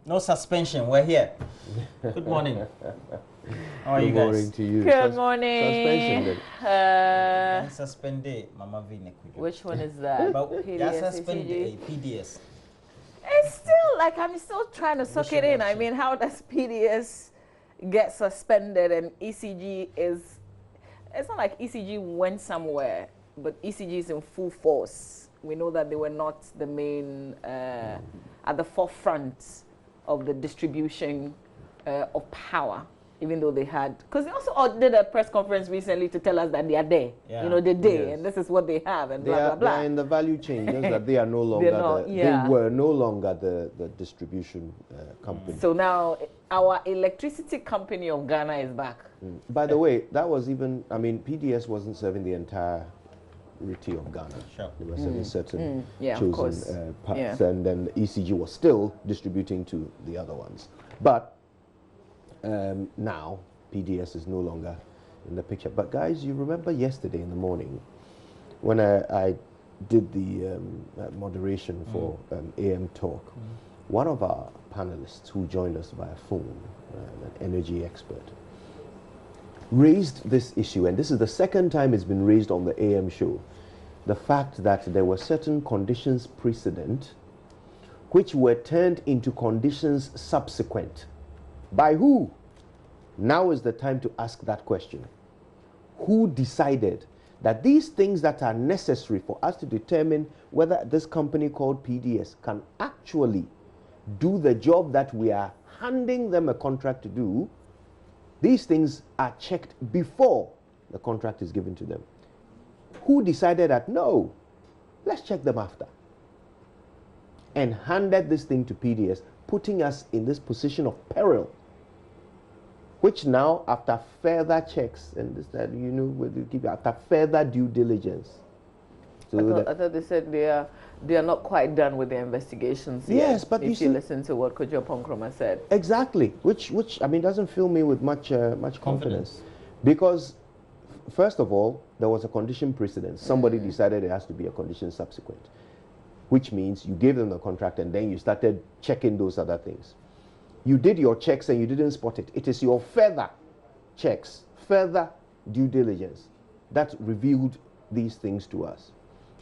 No suspension. We're here. Good morning. How are you guys? Good morning to you. Good morning. Suspension. Suspended, Mama Vine. Which one is that? PDS, suspended PDS. It's still like I'm still trying to suck it in. I mean, how does PDS get suspended and ECG is? It's not like ECG went somewhere, but ECG is in full force. We know that they were not the main at the forefront of the distribution of power. Even though they had, because they also did a press conference recently to tell us that they are there. Yeah. You know, they're there, and this is what they have, and blah, blah, blah. They are in the value chain, just that they are no longer, they were no longer the distribution company. So now our electricity company of Ghana is back. By the way, that was even, I mean, PDS wasn't serving the entirety of Ghana. Sure. They were serving certain chosen parts, and then the ECG was still distributing to the other ones. But now PDS is no longer in the picture. But guys, you remember yesterday in the morning when I did the moderation for AM Talk, one of our panelists who joined us via phone, an energy expert, raised this issue, and this is the second time it's been raised on the AM show, the fact that there were certain conditions precedent which were turned into conditions subsequent. By who? Now is the time to ask that question. Who decided that these things that are necessary for us to determine whether this company called PDS can actually do the job that we are handing them a contract to do, these things are checked before the contract is given to them? Who decided that, no, let's check them after? And handed this thing to PDS, putting us in this position of peril, which now, after further checks and this, that, you know, after further due diligence. So I thought they said they are not quite done with their investigations yes, yet, but if you listen to what Kojo Ponkroma said. Exactly, which I mean doesn't fill me with much confidence, because first of all, there was a condition precedent. Somebody decided it has to be a condition subsequent, which means you gave them the contract and then you started checking those other things. You did your checks and you didn't spot it. It is your further checks, further due diligence that revealed these things to us.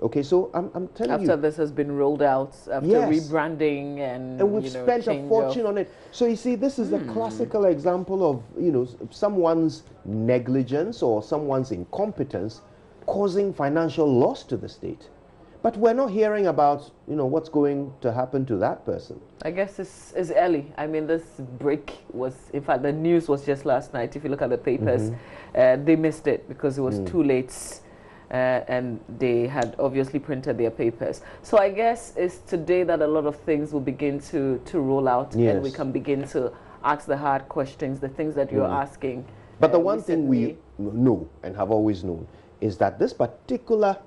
Okay, so I'm telling you. After this has been rolled out, after rebranding and we've spent a fortune on it. So you see, this is a classical example of, you know, someone's negligence or someone's incompetence causing financial loss to the state. But we're not hearing about, you know, what's going to happen to that person. I guess it's early. I mean, this break was, in fact, the news was just last night. If you look at the papers, they missed it because it was too late, and they had obviously printed their papers. So I guess it's today that a lot of things will begin to roll out, and we can begin to ask the hard questions, the things that you're asking. But the one thing we know and have always known is that this particular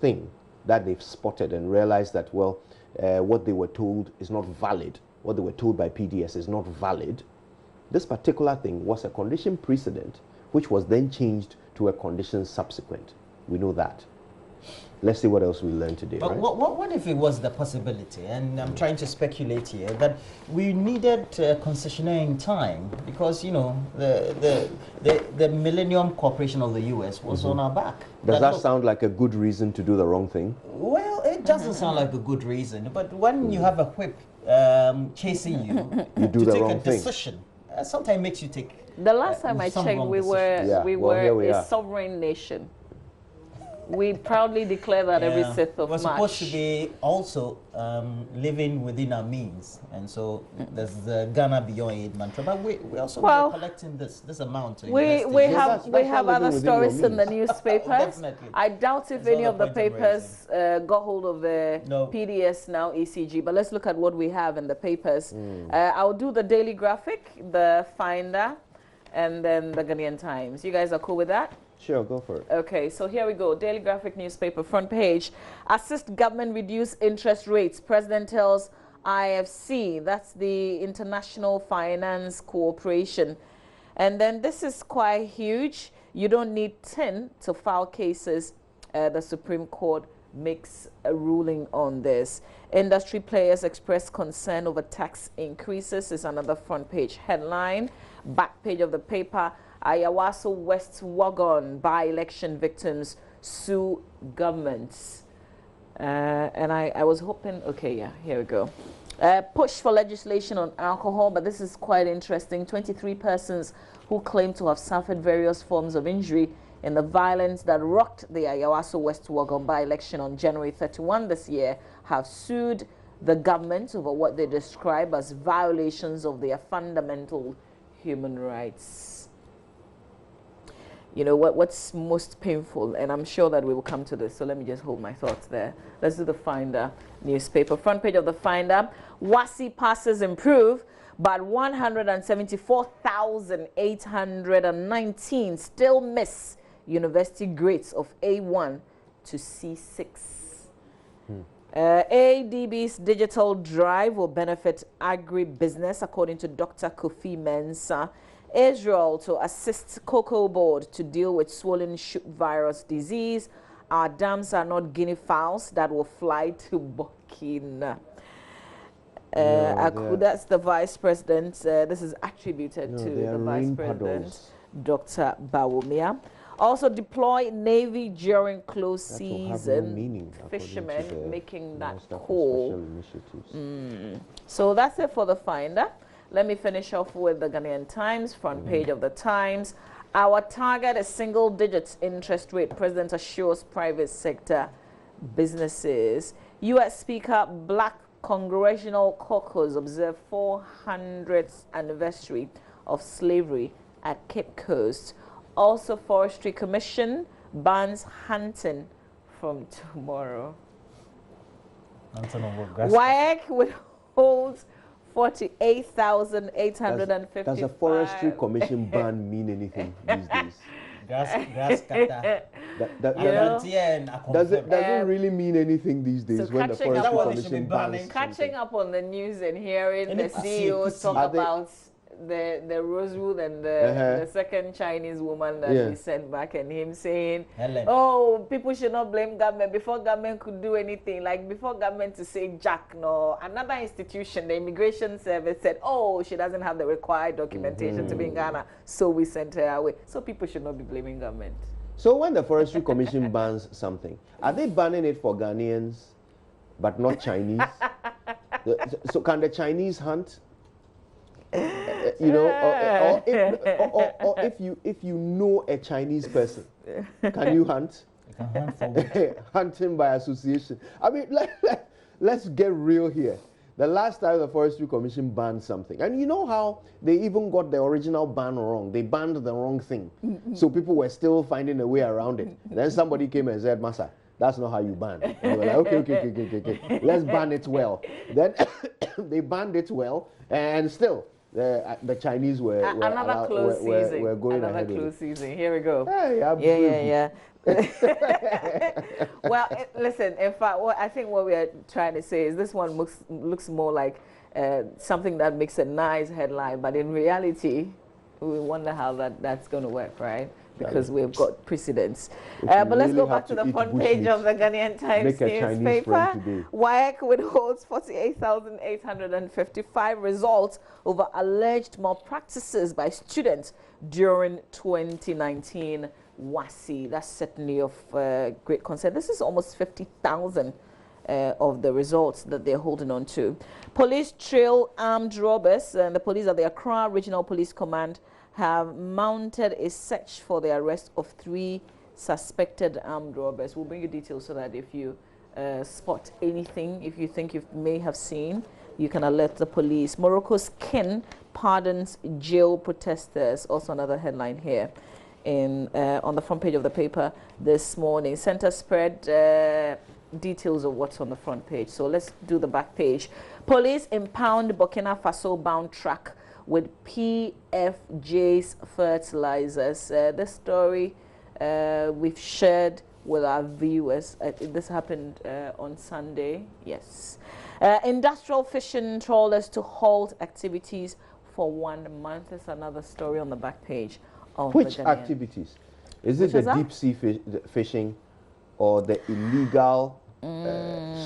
thing that they've spotted and realized that, well, what they were told is not valid. What they were told by PDS is not valid. This particular thing was a condition precedent, which was then changed to a condition subsequent. We know that. Let's see what else we learned today. But right? what if it was the possibility, and I'm trying to speculate here, that we needed concessionaire in time because, you know, the Millennium Corporation of the U.S. was on our back. Does that sound like a good reason to do the wrong thing? Well, it doesn't sound like a good reason, but when you have a whip chasing you, you do the wrong thing. Decision, sometimes makes you take. The last time I checked, we were a sovereign nation. We proudly declare that every 6th of March. We're supposed to be also living within our means, and so there's the Ghana Beyond Aid mantra. But we also are collecting this amount. We have other stories in the newspapers. Definitely. I doubt if any of the papers got hold of the PDS now ECG. But let's look at what we have in the papers. I'll do the Daily Graphic, the Finder, and then the Ghanaian Times. You guys are cool with that? Sure, go for it. Okay, so here we go. Daily Graphic newspaper, front page. Assist government reduce interest rates. President tells IFC, that's the International Finance Corporation. And then this is quite huge. You don't need 10 to file cases, the Supreme Court makes a ruling on this. Industry players express concern over tax increases is another front page headline. Back page of the paper, Ayawaso-West Wuogon by-election victims sue governments. And I was hoping, okay, yeah, here we go. Push for legislation on alcohol, but this is quite interesting. 23 persons who claim to have suffered various forms of injury in the violence that rocked the Ayawaso-West Wuogon by-election on January 31 this year have sued the government over what they describe as violations of their fundamental human rights. You know, what's most painful, and I'm sure that we will come to this, so let me just hold my thoughts there. Let's do the Finder newspaper. Front page of the Finder, WASSCE passes improve, but 174,819 still miss university grades of A1 to C6. ADB's digital drive will benefit agribusiness, according to Dr. Kofi Mensah. Israel to assist Cocoa Board to deal with swollen shoot virus disease. Our dams are not guinea fowls that will fly to Burkina. That's the vice president. This is attributed to the vice president, Dr. Bawumia. Also deploy Navy during close season. Fishermen making that call. So that's it for the Finder. Let me finish off with the Ghanaian Times, front page of the Times. Our target is single digits interest rate. President assures private sector businesses. U.S. Speaker Black Congressional Caucus observe 400th anniversary of slavery at Cape Coast. Also, Forestry Commission bans hunting from tomorrow. WAEC withholds 48,855. Does a forestry commission ban mean anything these days? Grass cutter. Does it really mean anything these days when the forestry commission bans? Catching up on the news and hearing the CEO talk about the Rosewood and the second Chinese woman that we sent back, and him saying, oh, people should not blame government before government could do anything. Like before government to say Jack, no. Another institution, the immigration service, said, oh, she doesn't have the required documentation to be in Ghana, so we sent her away. So people should not be blaming government. So when the forestry commission bans something, are they banning it for Ghanaians but not Chinese? So can the Chinese hunt? You know, or if you know a Chinese person, can you hunt? You can hunt for hunting by association. I mean, let's get real here. The last time the Forestry Commission banned something, and you know how they even got the original ban wrong. They banned the wrong thing, so people were still finding a way around it. And then somebody came and said, "Massa, that's not how you ban." And they were like, okay, let's ban it well. Then they banned it well, and still. The Chinese were going ahead with it. Close season. Here we go. Hey, yeah. Well, listen. In fact, I think what we are trying to say is this one looks more like something that makes a nice headline, but in reality, we wonder how that's going to work, right? Because we've got precedents. But let's go back to the front page of the Ghanaian Times newspaper. WAEC withholds 48,855 results over alleged malpractices by students during 2019 WASSCE. That's certainly of great concern. This is almost 50,000 of the results that they're holding on to. Police trail armed robbers, and the police at the Accra Regional Police Command have mounted a search for the arrest of 3 suspected armed robbers. We'll bring you details so that if you spot anything, if you think you may have seen, you can alert the police. Morocco's king pardons jail protesters. Also another headline here on the front page of the paper this morning. Center spread details of what's on the front page. So let's do the back page. Police impound Burkina Faso bound truck with PFJ's fertilizers. This story we've shared with our viewers. This happened on Sunday. Yes. Industrial fishing trawlers to halt activities for 1 month. There's another story on the back page. Which activities? Is it the deep sea fishing or the illegal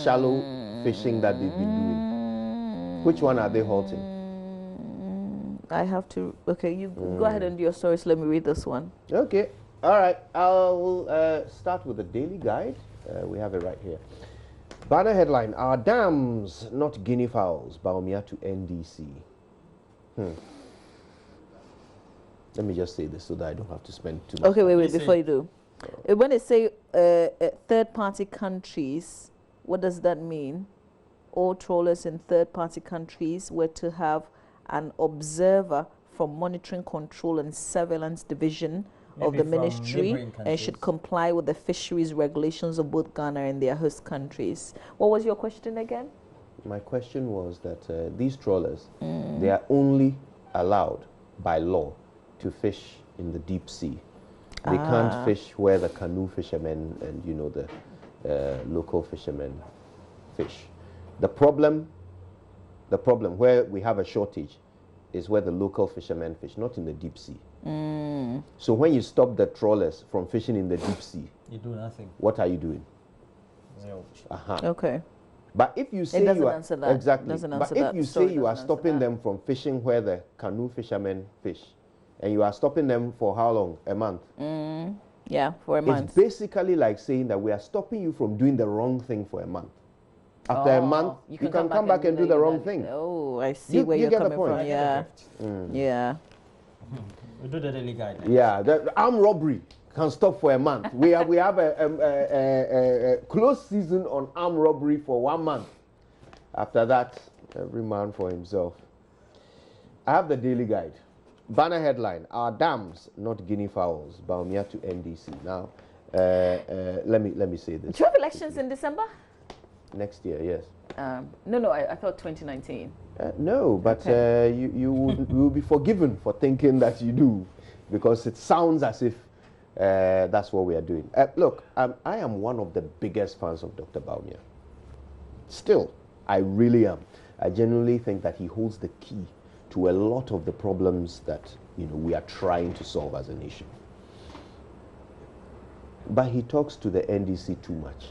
shallow fishing that they've been doing? Which one are they halting? I have to. Okay, you go ahead and do your stories. Let me read this one. Okay. All right. I'll start with the Daily Guide. We have it right here. Banner headline: Our dams, not guinea fowls. Baumia to NDC. Let me just say this so that I don't have to spend too much. Okay, wait, before you do. When they say third-party countries, what does that mean? All trawlers in third-party countries were to have an observer from Monitoring, Control and Surveillance Division of the Ministry and should comply with the fisheries regulations of both Ghana and their host countries. What was your question again? My question was that these trawlers, they are only allowed by law to fish in the deep sea. They can't fish where the canoe fishermen and, you know, the local fishermen fish. The problem where we have a shortage is where the local fishermen fish, not in the deep sea. So when you stop the trawlers from fishing in the deep sea, you do nothing. What are you doing? Zero. Okay. But if you say you are exactly, but if you say you are stopping them from fishing where the canoe fishermen fish, and you are stopping them for how long? A month? Yeah, for a month. It's basically like saying that we are stopping you from doing the wrong thing for a month. After a month, you can come back and do the wrong thing. Oh, I see where you're coming from. Yeah. Yeah. We do the Daily Guide. Yeah, the armed robbery can stop for a month. We have a closed season on armed robbery for 1 month. After that, every man for himself. I have the Daily Guide. Banner headline: Our dams, not guinea fowls. Baumia to NDC. Now, let me say this. Do you have elections in December? Next year, yes. No, I thought 2019. No, but you will be forgiven for thinking that you do, because it sounds as if that's what we are doing. Look, I am one of the biggest fans of Dr. Baumia. Still, I really am. I genuinely think that he holds the key to a lot of the problems that, you know, we are trying to solve as a nation. But he talks to the NDC too much.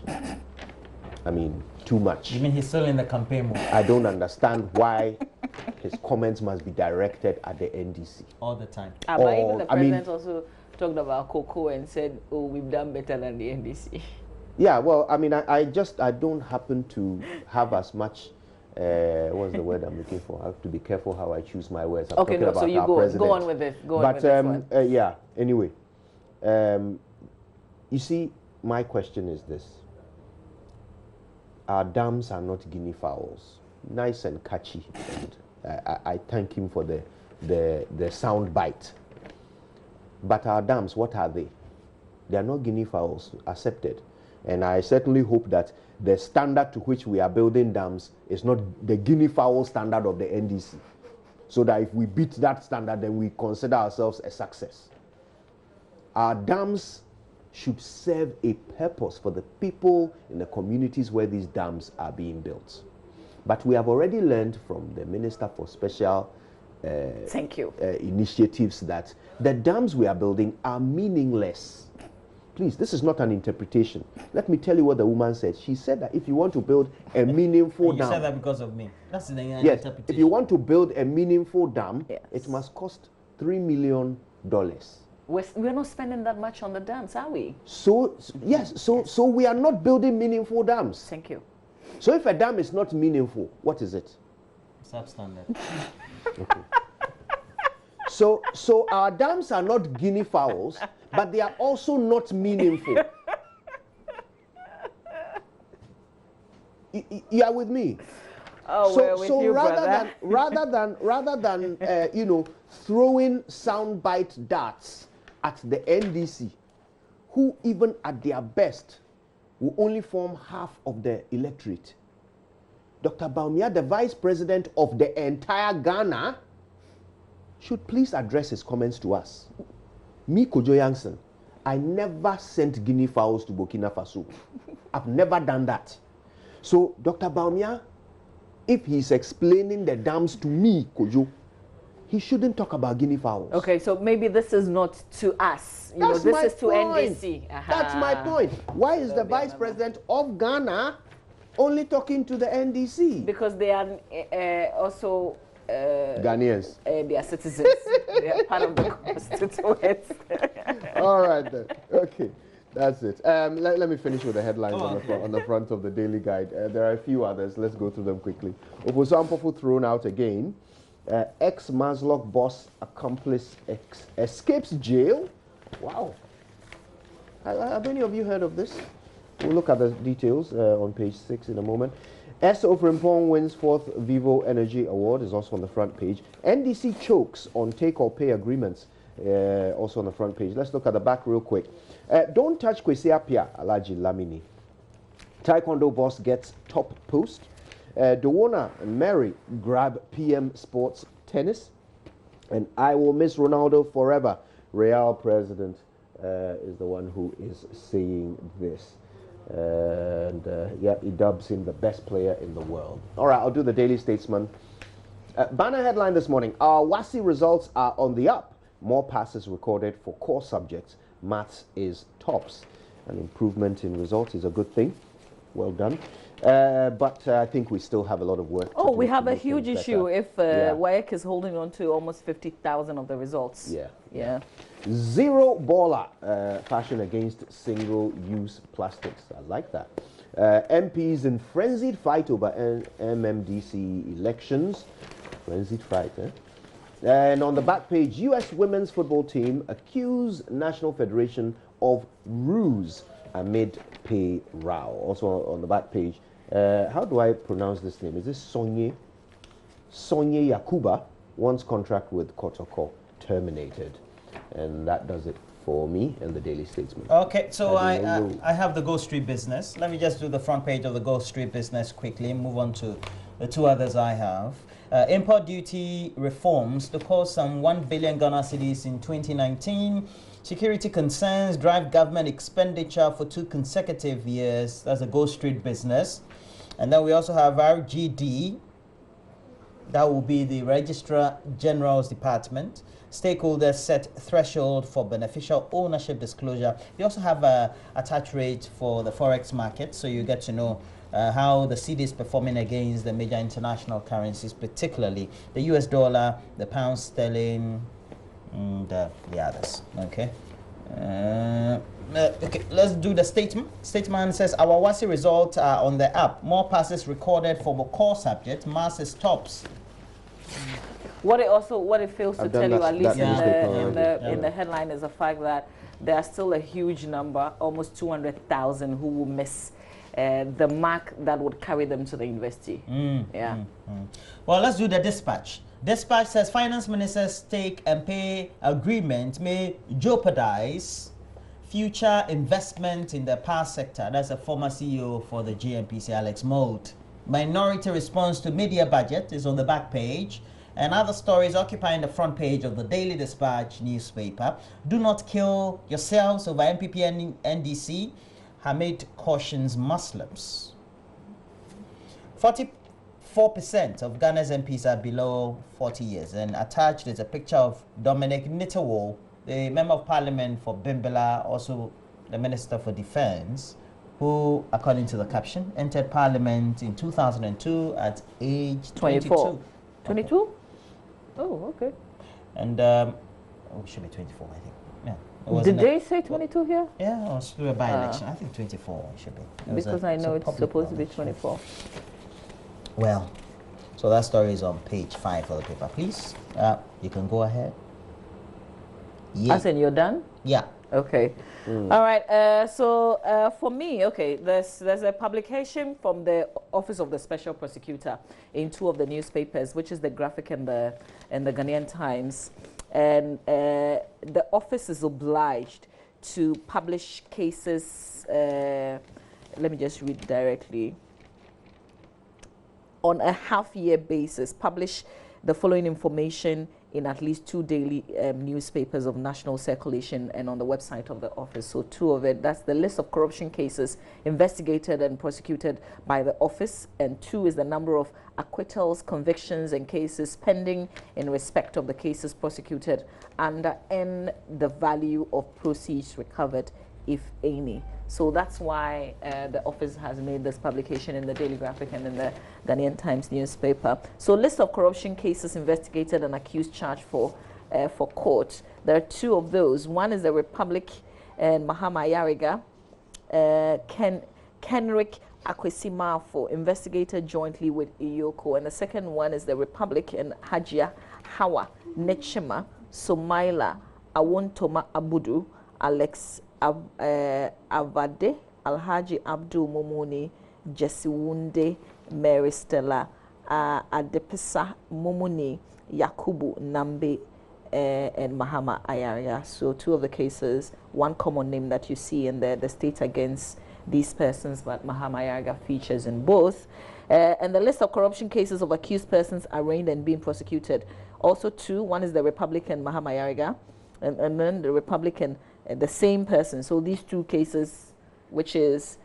I mean, too much. You mean he's still in the campaign mode? I don't understand why his comments must be directed at the NDC. All the time. But even the president also talked about cocoa and said, oh, we've done better than the NDC. Yeah, well, I mean, I don't happen to have as much, what's the word I'm looking for? I have to be careful how I choose my words. I'm okay, no, so you go on with it. Go on with this one. Yeah, anyway. You see, my question is this. Our dams are not guinea fowls. Nice and catchy. And I thank him for the sound bite. But our dams, what are they? They are not guinea fowls, accepted. And I certainly hope that the standard to which we are building dams is not the guinea fowl standard of the NDC. So that if we beat that standard, then we consider ourselves a success. Our dams should serve a purpose for the people in the communities where these dams are being built. But we have already learned from the Minister for Special Initiatives that the dams we are building are meaningless. Please, this is not an interpretation. Let me tell you what the woman said. She said that if you want to build a meaningful dam... You said that because of me. That's the interpretation. If you want to build a meaningful dam, it must cost $3 million. We're not spending that much on the dams, are we? So we are not building meaningful dams. Thank you. So if a dam is not meaningful, what is it? Substandard. Okay. So our dams are not guinea fowls, but they are also not meaningful. You are with me? Oh, we're with you, brother. rather than you know, throwing soundbite darts at the NDC, who even at their best will only form half of the electorate. Dr. Baumia, the vice president of the entire Ghana, should please address his comments to us. Me, Kojo Yankson, I never sent guinea fowls to Burkina Faso. I've never done that. So, Dr. Baumia, if he's explaining the dams to me, Kojo, he shouldn't talk about guinea fowls. Okay, so maybe this is not to us. You That's know, my this is to point. NDC. That's my point. Why is the vice president of Ghana only talking to the NDC? Because they are also Ghanaians. they are citizens. They are part of the constituents. All right then. Okay, that's it. Let me finish with the headlines on the front of the Daily Guide. There are a few others. Let's go through them quickly. Obusampofu thrown out again. Ex-Maslock boss accomplice escapes jail. Wow. Have any of you heard of this? We'll look at the details on page 6 in a moment. S.O. Frimpong wins 4th Vivo Energy Award, is also on the front page. NDC chokes on take-or-pay agreements, also on the front page. Let's look at the back real quick. Don't touch Kwesi Appiah, Alhaji Lamini. Taekwondo boss gets top post. Dowona and Mary grab PM Sports Tennis. And I will miss Ronaldo forever. Real president is the one who is saying this. And yeah, he dubs him the best player in the world. All right, I'll do the Daily Statesman. Banner headline this morning. Our WASSCE results are on the up. More passes recorded for core subjects. Maths is tops. An improvement in results is a good thing. Well done. But I think we still have a lot of work to do. We have to a make huge things issue better. if WAEC is holding on to almost 50,000 of the results. Yeah. Zero baller fashion against single-use plastics. I like that. MPs in frenzied fight over MMDC elections. Frenzied fight, eh? And on the back page, U.S. women's football team accuse National Federation of ruse amid pay row. Also on the back page, how do I pronounce this name? Is this Sonye? Sonye Yakuba, one's contract with Kotoko terminated. And that does it for me and the Daily Statesman. Okay, so I have the Go Street Business. Let me just do the front page of the Go Street Business quickly and move on to the two others I have. Import duty reforms to cost some 1 billion Ghana cedis in 2019. Security concerns drive government expenditure for 2 consecutive years. That's a Go Street Business. And then we also have RGD. That will be the Registrar General's Department. Stakeholders set threshold for beneficial ownership disclosure. They also have a attach rate for the Forex market, so you get to know how the cedi is performing against the major international currencies, particularly the US dollar, the pound sterling, and the others. Okay. Okay, let's do the statement. Statement says our WASSCE results are on the up. More passes recorded for the core subject. Maths is tops. What it fails to tell you, at least in the headline, is the fact that there are still a huge number, almost 200,000, who will miss the mark that would carry them to the university. Well, let's do the dispatch. Dispatch says finance minister's stake and pay agreement may jeopardize future investment in the power sector. That's a former CEO for the GNPC, Alex Mould. Minority response to media budget is on the back page. And other stories occupying the front page of the Daily Dispatch newspaper. Do not kill yourselves over MPP and NDC. Hamid cautions Muslims. 44% of Ghana's MPs are below 40 years. And attached is a picture of Dominic Nitawo, the Member of Parliament for Bimbala, also the Minister for Defense, who, according to the caption, entered Parliament in 2002 at age 22. 22? Okay. Oh, okay. And it should be 24, I think. Yeah. Did they say 22 here? Yeah, it was through a by-election. I think 24 should be. Because I know it's supposed to be 24. Well, so that story is on page 5 of the paper. Please, you can go ahead. Yeah. As in you're done? Yeah. Okay. All right. So for me, okay, there's a publication from the Office of the Special Prosecutor in 2 of the newspapers, which is the Graphic and the Ghanaian Times, and the office is obliged to publish cases. Let me just read directly. On a half-year basis, publish the following information in at least 2 daily newspapers of national circulation and on the website of the office. So 2 of it, that's the list of corruption cases investigated and prosecuted by the office, and 2 is the number of acquittals, convictions, and cases pending in respect of the cases prosecuted under, and the value of proceeds recovered, if any. So that's why the office has made this publication in the Daily Graphic and in the Ghanaian Times newspaper. So list of corruption cases investigated and accused charged for court. There are 2 of those. One is the Republic and Mahama Ayariga, Kenrick Akwesimafo, investigated jointly with Iyoko. And the second one is the Republic and Hajia Hawa Nechima Somaila Awontoma Abudu, Alex Avade, Alhaji Abdul Momoni, Jessiwunde, Mary Stella, Adepisa Momoni, Yakubu Nambe, and Mahama Ayaria. So 2 of the cases, one common name that you see in the state against these persons, but Mahama Ayaria features in both. And the list of corruption cases of accused persons arraigned and being prosecuted. Also 2, one is the Republican Mahama Ayaria, and then the Republican the same person. So these 2 cases, which is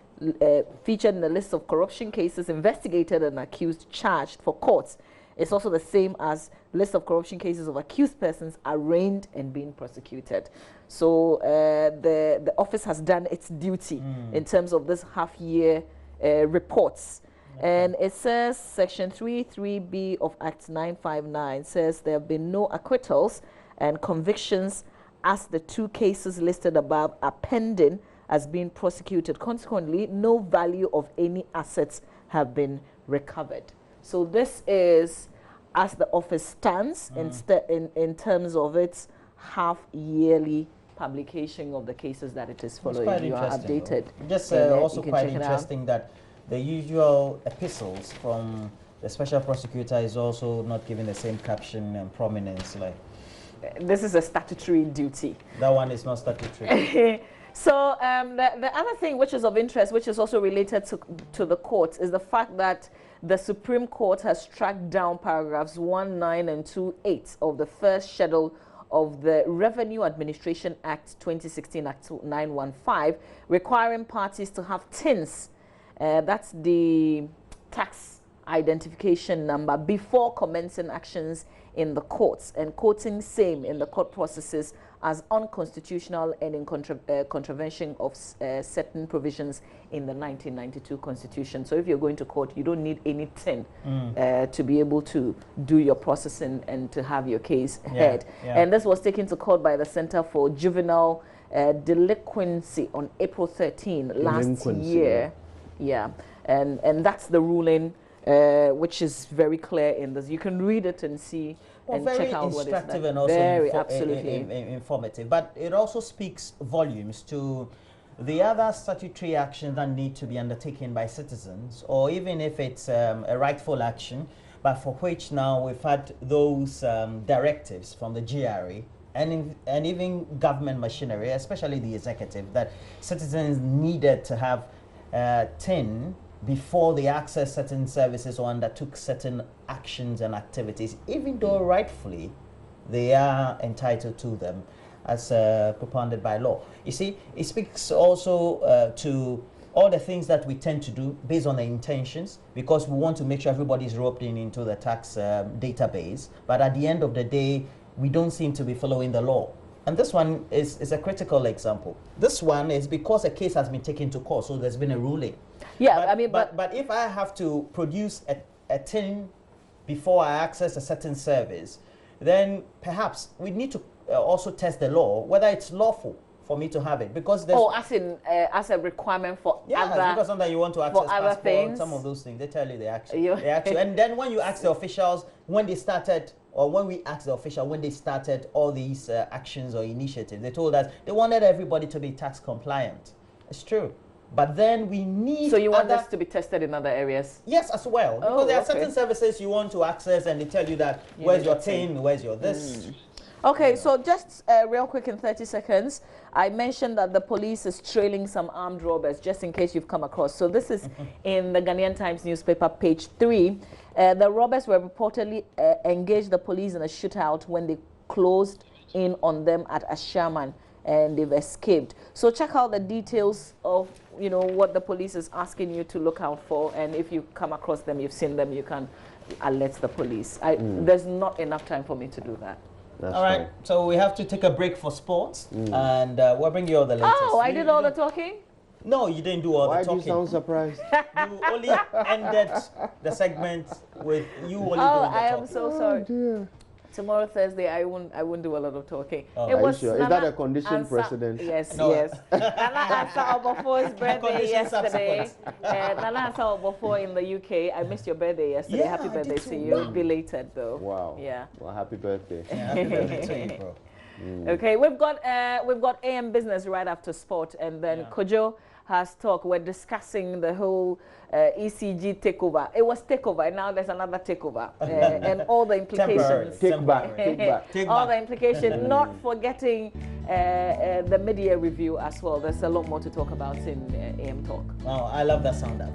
featured in the list of corruption cases investigated and accused charged for courts, it's also the same as list of corruption cases of accused persons arraigned and being prosecuted. So the office has done its duty in terms of this half-year reports. And it says Section 3(3)(b) of Act 959 says there have been no acquittals and convictions as the 2 cases listed above are pending as being prosecuted. Consequently, no value of any assets have been recovered. So this is as the office stands in terms of its half-yearly publication of the cases that it is following. You are updated. Just also quite interesting that the usual epistles from the special prosecutor is also not given the same caption and prominence. Like, this is a statutory duty. That one is not statutory. So the other thing which is of interest, which is also related to the courts, is the fact that the Supreme Court has struck down paragraphs 19 and 28 of the first schedule of the Revenue Administration Act 2016, Act 915, requiring parties to have TINs, that's the tax identification number, before commencing actions in the courts, and quoting same in the court processes as unconstitutional and in contravention of certain provisions in the 1992 Constitution. So if you're going to court, you don't need any TIN to be able to do your processing and to have your case heard. And this was taken to court by the Center for Juvenile Delinquency on April 13 last year. And that's the ruling, which is very clear in this. You can read it and see and check out what it's done. Very instructive and also absolutely informative. But it also speaks volumes to the other statutory actions that need to be undertaken by citizens, or even if it's a rightful action, but for which now we've had those directives from the GRA and even government machinery, especially the executive, that citizens needed to have TIN before they accessed certain services or undertook certain actions and activities, even though rightfully they are entitled to them as propounded by law. You see, it speaks also to all the things that we tend to do based on the intentions, because we want to make sure everybody is roped in into the tax database, but at the end of the day, we don't seem to be following the law. And this one is a critical example. This one is because a case has been taken to court, so there's been a ruling. Yeah, but if I have to produce a TIN before I access a certain service, then perhaps we need to also test the law, whether it's lawful for me to have it, because there's as a requirement for other, because sometimes you want to access passport, things. Some of those things they tell you they actually, and then when you ask the officials when they started, or when we asked the official when they started all these actions or initiatives, they told us they wanted everybody to be tax compliant. It's true. But then we need... So you want this to be tested in other areas? Yes, as well. Because there are certain services you want to access and they tell you that, where's your TIN, where's your this. Okay, so just real quick in 30 seconds, I mentioned that the police is trailing some armed robbers, just in case you've come across. So this is in the Ghanaian Times newspaper, page 3. The robbers were reportedly engaged the police in a shootout when they closed in on them at Ashaman, and they've escaped. So check out the details of, you know, what the police is asking you to look out for, and if you come across them, you've seen them, you can alert the police. There's not enough time for me to do that. That's all right, fine. so we have to take a break for sports, and we'll bring you all the latest. Oh, I did all the talking? No, you didn't do all Why the talking. do you sound surprised? You only ended the segment with you only doing the Oh, talking. I am so sorry. Dear. Tomorrow, Thursday, I won't do a lot of talking. Oh. It Are you was sure? Is that a condition precedent? Yes, No. yes. Nana Asa Obofo's birthday Condition yesterday. subsequent. Nana Asa Obofo in the UK. I missed your birthday yesterday. Yeah, Happy I birthday did to too. you. Wow. Belated though. Wow. Yeah. Well, happy birthday. Yeah, happy birthday to you, bro. Okay, we've got AM Business right after sport, and then Kojo has talk. We're discussing the whole ECG takeover. It was takeover, and now there's another takeover, and all the implications. Take back. Take back. Take All back. the implications. Not forgetting the media review as well. There's a lot more to talk about in AM Talk. Oh, I love that sound up.